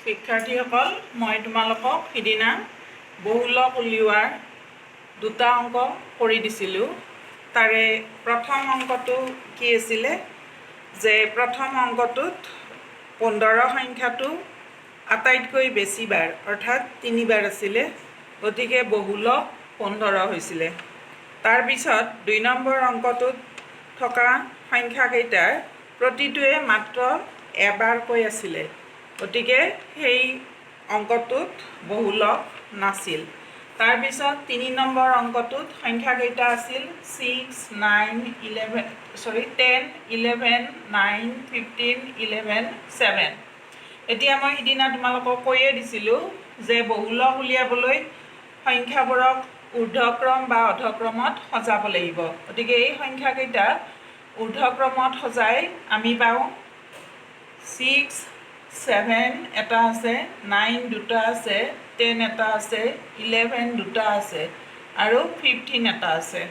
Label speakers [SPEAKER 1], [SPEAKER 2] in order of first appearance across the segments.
[SPEAKER 1] শিক্ষাৰ্থীসকল, মই তোমালোকক সিদিনা বহুলক উলিওৱাৰ দুটা অংক কৰি দিছিলোঁ। তাৰে প্ৰথম অংকটো কি আছিলে যে প্ৰথম অংকটোত 15 সংখ্যাটো আটাইতকৈ বেছি বাৰ অৰ্থাৎ 3 বাৰ আছিলে, গতিকে বহুলক 15 হৈছিলে। তাৰপিছত 2 নম্বৰ অংকটোত থকা সংখ্যাকেইটাৰ প্ৰতিটোৱে মাত্ৰ এবাৰকৈ আছিলে, গতিকে সেই অংকটোত বহুলক নাছিল। তাৰপিছত 3 নম্বৰ অংকটোত সংখ্যাকেইটা আছিল 6, 9, 10, 11, 9, 15, 11, 7। এতিয়া মই সিদিনা তোমালোকক কৈয়ে দিছিলোঁ যে বহুলক উলিয়াবলৈ সংখ্যাবোৰক ঊৰ্ধ্বক্ৰম বা অধক্ৰমত সজাব লাগিব। গতিকে এই সংখ্যাকেইটা ঊৰ্ধ্বক্ৰমত সজাই আমি পাওঁ 6, 7 এটা আছে, 9 দুটা আছে, 10 এটা আছে, 11 দুটা আছে আৰু 15 এটা আছে।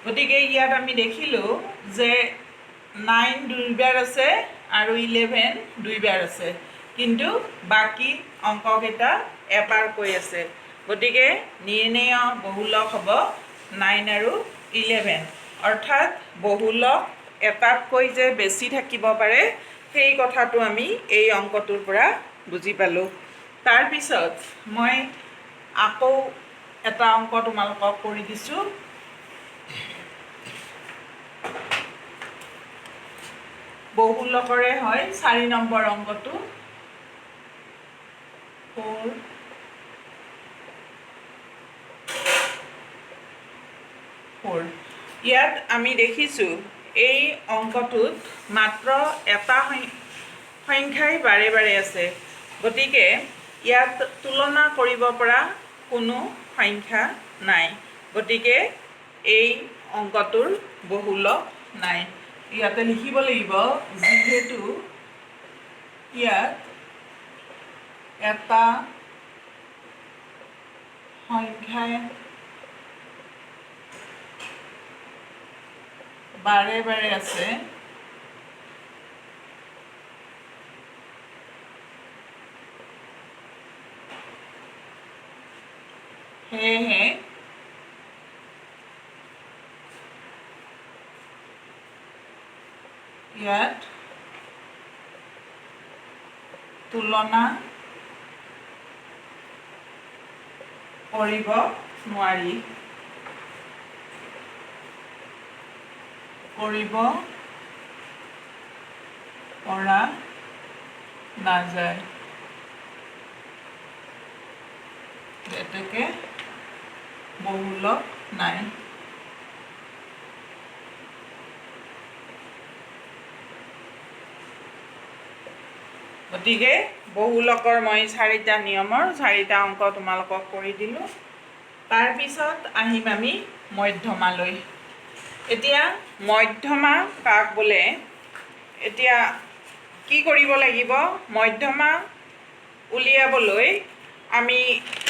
[SPEAKER 1] গতিকে ইয়াত আমি দেখিলোঁ যে 9 দুইবাৰ আছে আৰু 11 দুইবাৰ আছে, কিন্তু বাকী অংককেইটা এবাৰকৈ আছে। গতিকে নিৰ্ণেয় বহুলক হ'ব 9 আৰু 11, অৰ্থাৎ বহুলক এটাতকৈ যে বেছি থাকিব পাৰে সেই কথাটো আমি এই অংকটোৰ পৰা বুজি পালোঁ। তাৰপিছত মই আকৌ এটা অংক তোমালোকক কৰি দিছোঁ। বহুলকৰে হয় 4 নম্বৰ অংকটো। 4 ইয়াত আমি দেখিছোঁ এই অংকটোত মাত্ৰ এটা সংখ্যাই বাৰে বাৰে আছে, গতিকে ইয়াত তুলনা কৰিব পৰা কোনো সংখ্যা নাই, গতিকে এই অংকটোৰ বহুলক নাই। ইয়াতে লিখিব লাগিব যিহেতু ইয়াত এটা সংখ্যাই বাৰে বাৰে আছে, সেয়েহে ইয়াত তুলনা কৰিব নোৱাৰি, কৰিব পৰা নাযায়। গতিকে বহুলক নাই। গতিকে বহুলকৰ মই 4টা নিয়মৰ 4টা অংক তোমালোকক কৰি দিলোঁ। তাৰপিছত আহিম আমি মধ্যমালৈ। এতিয়া মধ্যমা কাক বোলে, এতিয়া কি কৰিব লাগিব, মধ্যমা উলিয়াবলৈ আমি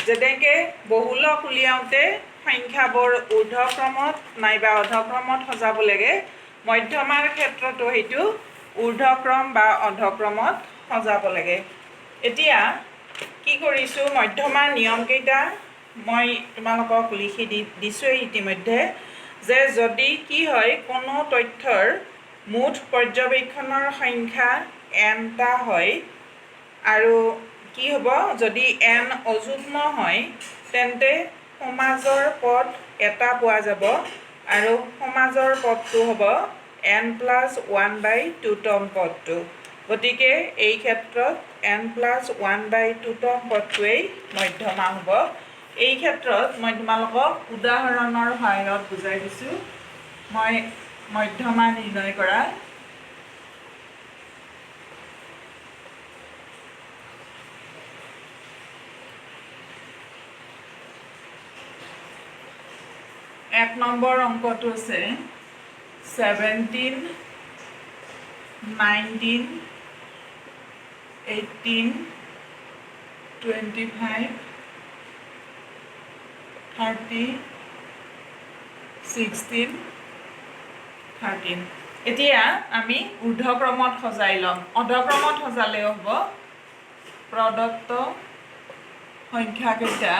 [SPEAKER 1] যেনেকৈ বহুলক উলিয়াওঁতে সংখ্যাবোৰ ঊৰ্ধ্বক্ৰমত নাইবা অধক্ৰমত সজাব লাগে, মধ্যমাৰ ক্ষেত্ৰতো সেইটো ঊৰ্ধ্বক্ৰম বা অধক্ৰমত সজাব লাগে। এতিয়া কি কৰিছোঁ, মধ্যমাৰ নিয়মকেইটা মই তোমালোকক লিখি দিছোঁৱেই ইতিমধ্যে, যে যদি কি হয় কোনো তথ্যৰ মুঠ পৰ্যবেক্ষণৰ সংখ্যা nটা হয় আৰু কি হ'ব যদি n অযুগ্ম হয় তেন্তে সমাজৰ পদ এটা পোৱা যাব আৰু সমাজৰ পদটো হ'ব n+1/2তম পদটো। গতিকে এই ক্ষেত্ৰত n+1/2তম পদটোৱেই মধ্যমা হ'ব। এই ক্ষেত্ৰত মই তোমালোকক উদাহৰণৰ সহায়ত বুজাই দিছোঁ। মই মধ্যমা নিৰ্ণয় কৰা এক নম্বৰ অংকটো আছে 17, 19, 18, 25, 30, 16, 13। এতিয়া আমি ঊৰ্ধ্বক্ৰমত সজাই ল'ম, অধক্ৰমত সজালেও হ'ব। প্ৰদত্ত সংখ্যাকেইটা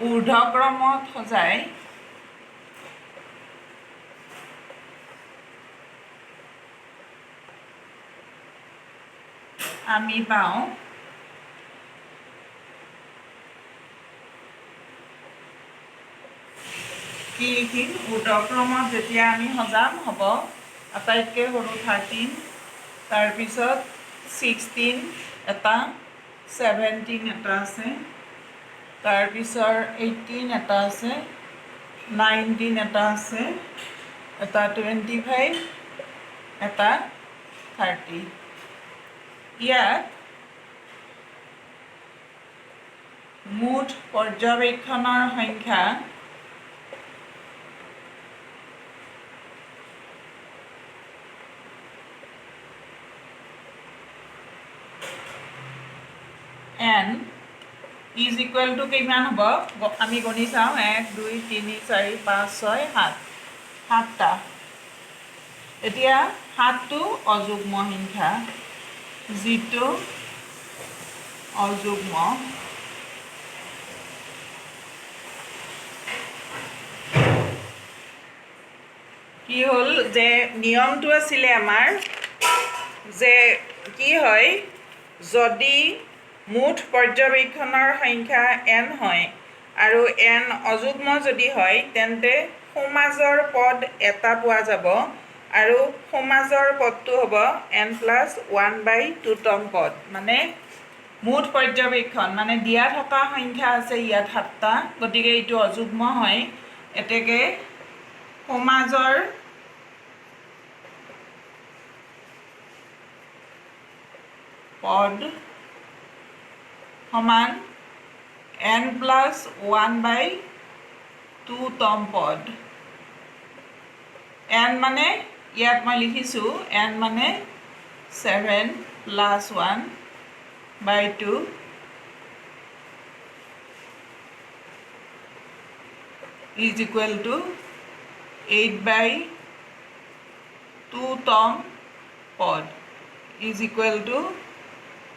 [SPEAKER 1] ঊৰ্ধ্বক্ৰমত সজাই আমি পাওঁ কি লিখিম ঊৰ্ধ্বক্ৰমত যেতিয়া আমি সজাম হ'ব আটাইতকৈ সৰু 13 তাৰপিছত 16 এটা 17 এটা আছে তাৰপিছৰ 18 এটা আছে 19 এটা আছে এটা 25 এটা 30 ইয়াত মুঠ পৰ্যবেক্ষণৰ সংখ্যা n is equal to কিমান হ'ব আমি গণি চাওঁ 1 2 3 4 5 6 7 সাতটা এতিয়া 7টো অযুগ্ম সংখ্যা যিটো অযুগ্ম কি হ'ল যে নিয়মটো আছিলে আমাৰ যে কি হয় যদি মুঠ পৰ্যবেক্ষণৰ সংখ্যা n হয় আৰু n অযুগ্ম যদি হয় তেন্তে সমাজৰ পদ এটা পোৱা যাব আৰু সমাজৰ পদটো হ'ব n+1/2তম পদ মানে মুঠ পৰ্যবেক্ষণ মানে দিয়া থকা সংখ্যা আছে ইয়াত 7টা গতিকে এইটো অযুগ্ম হয় এতেকে সমাজৰ পদ সমান n+1/2তম পদ n মানে ইয়াত মই লিখিছোঁ n মানে 7+1/2 is equal to 8/2তম পদ is equal to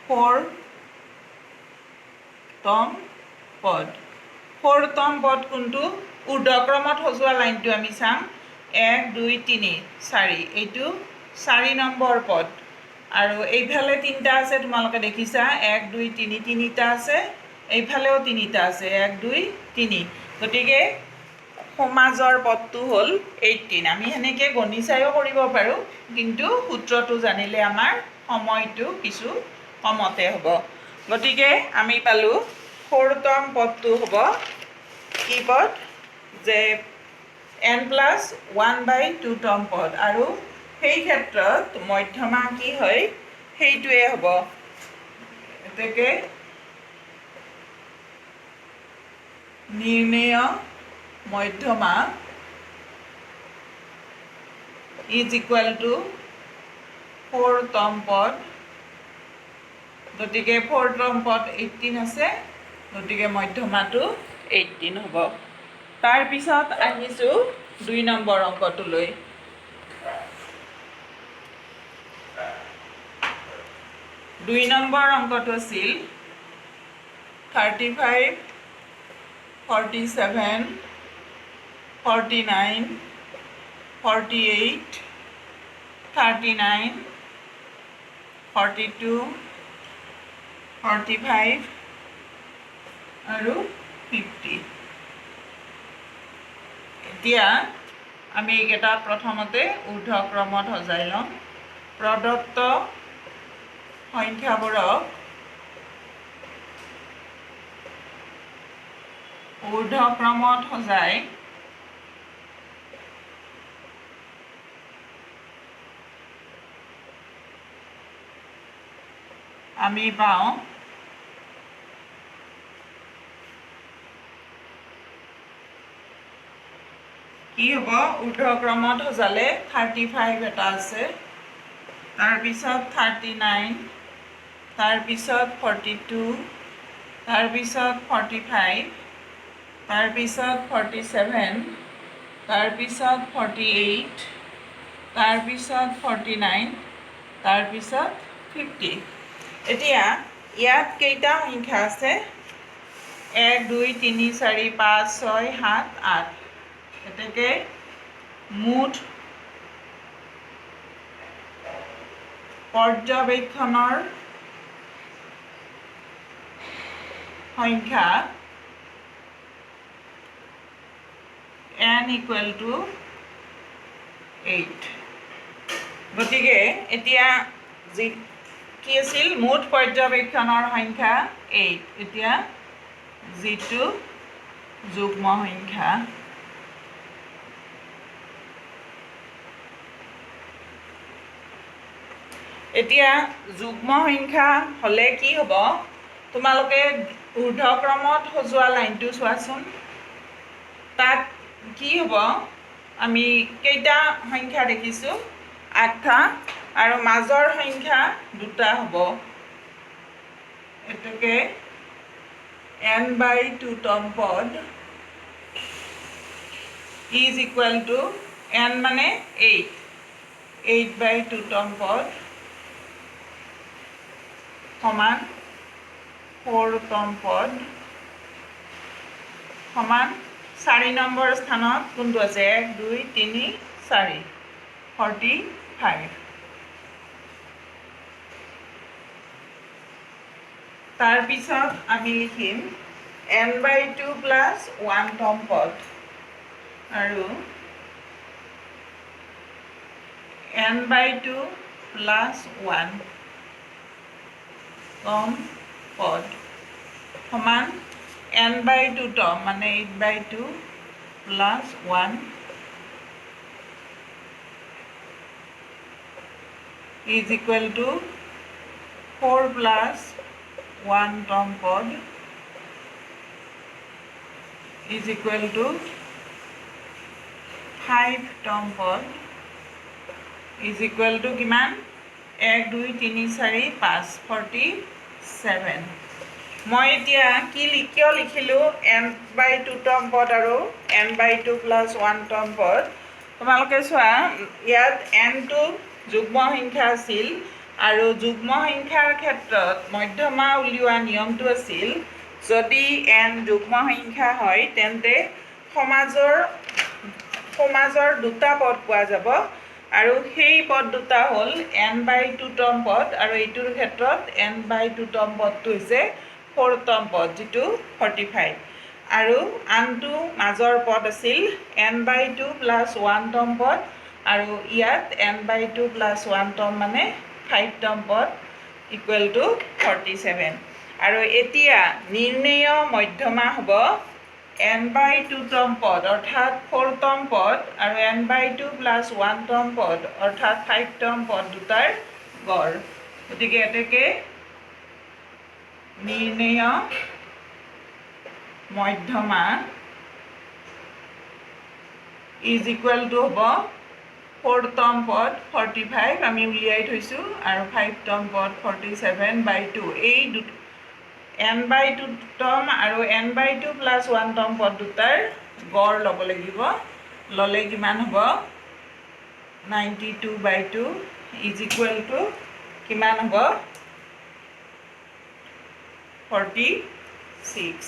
[SPEAKER 1] 4তম পদ 4তম পদ কোনটো ঊৰ্ধ্বক্ৰমত সজোৱা লাইনটো আমি চাম 1 2 3 4 এইটো 4 নম্বৰ পদ আৰু এইফালে তিনিটা আছে তোমালোকে দেখিছা 1 2 3 তিনিটা আছে এইফালেও তিনিটা আছে 1 2 3 গতিকে সমাজৰ পদটো হ'ল 18 আমি সেনেকৈ গণি চাইও কৰিব পাৰোঁ কিন্তু সূত্ৰটো জানিলে আমাৰ সময়টো কিছু কমতে হ'ব গতিকে আমি পালোঁ 4তম পদটো হ'ব কি পদ যে n+1/2তম পদ আৰু সেই ক্ষেত্ৰত মধ্যমা কি হয় সেইটোৱে হ'ব এতেকে নিৰ্ণেয় মধ্যমা is equal to 4তম পদ গতিকে 4তম পদ 18 আছে গতিকে মধ্যমাটো 18 হ'ব তাৰপিছত আহিছোঁ 2 নম্বৰ অংকটোলৈ 2 নম্বৰ অংকটো আছিল 35 47 49 48 39 42 45 আৰু 50 এতিয়া আমি এইকেইটা প্ৰথমতে ঊৰ্ধ্বক্ৰমত সজাই ল'ম প্ৰদত্ত সংখ্যাবোৰক ঊৰ্ধ্বক্ৰমত সজাই আমি পাওঁ কি হ'ব ঊৰ্ধ্বক্ৰমত সজালে 35 এটা আছে তাৰপিছত 39 তাৰপিছত 42 তাৰপিছত 45 তাৰপিছত 47 তাৰপিছত 48, তাৰপিছত 49, তাৰপিছত 50। এতিয়া ইয়াত কেইটা সংখ্যা আছে? 1 2 3 4 5 6 7 8। এতেকে মুঠ পৰ্যবেক্ষণৰ সংখ্যা n equal to 8। গতিকে এতিয়া কি আছিল? মুঠ পৰ্যবেক্ষণৰ সংখ্যা 8। এতিয়া যিটো যুগ্ম সংখ্যা এতিয়া যুগ্ম সংখ্যা হ'লে কি হ'ব? তোমালোকে ঊৰ্ধ্বক্ৰমত সজোৱা লাইনটো চোৱাচোন। তাত কি হ'ব? আমি কেইটা সংখ্যা দেখিছোঁ? 8টা, আৰু মাজৰ সংখ্যা 2টা হ'ব। এতেকে n/2তম পদ ইজ ইকুৱেল টু n মানে 8, 8/2তম পদ সমান 4তম পদ সমান 4 নম্বৰ স্থানত কোনটো আছে? 1 2 3 4, 45। তাৰপিছত আমি লিখিম n/2 প্লাছ 1তম পদ আৰু n/2 প্লাছ 1তম পদ সমান n/2তম মানে 8/2 plus 1 is equal to 4 plus 1তম পদ ইজ ইকুৱেল টু 5তম পদ ইজ ইকুৱেল টু কিমান? 1 2 3 4 5, 47। মই এতিয়া কিয় লিখিলোঁ n/2তম পদ আৰু n/2 প্লাছ 1তম পদ? তোমালোকে চোৱা, ইয়াত nটো যুগ্ম সংখ্যা আছিল, আৰু যুগ্ম সংখ্যাৰ ক্ষেত্ৰত মধ্যমা উলিওৱা নিয়মটো আছিল, যদি n যুগ্ম সংখ্যা হয় তেন্তে সমাজৰ 2টা পদ পোৱা যাব, আৰু সেই পদ 2টা হ'ল n/2তম পদ, আৰু এইটোৰ ক্ষেত্ৰত n/2তম পদটো হৈছে 4তম পদ, যিটো 45। আৰু আনটো মাজৰ পদ আছিল n/2 প্লাছ 1তম পদ, আৰু ইয়াত n/2 প্লাছ 1তম মানে 5তম পদ ইকুৱেল টু 47। আৰু এতিয়া নিৰ্ণেয় মধ্যমা হ'ব n/2তম পদ অৰ্থাৎ 4তম পদ আৰু n/2 প্লাছ 1তম পদ অৰ্থাৎ 5তম পদ দুটাৰ গড়। গতিকে এতেকে নিৰ্ণেয় মধ্যমা ইজ ইকুৱেল টু হ'ব 4তম পদ 45 আমি উলিয়াই থৈছোঁ, আৰু 5তম পদ 47/2। এই n/2তম আৰু n/2 প্লাছ 1তম পদ দুটাৰ গড় ল'ব লাগিব। ল'লে কিমান হ'ব? 92/2 ইজ ইকুৱেল টু কিমান হ'ব? 46।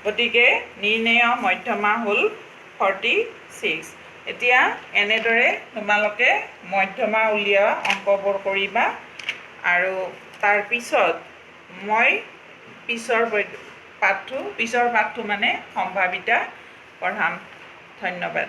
[SPEAKER 1] গতিকে নিৰ্ণেয় মধ্যমা হ'ল 46। এতিয়া এনেদৰে তোমালোকে মধ্যমা উলিওৱা অংকবোৰ কৰিবা, আৰু তাৰপিছত মই পিছৰ পাঠটো মানে সম্ভাৱিতা পঢ়াম। ধন্যবাদ।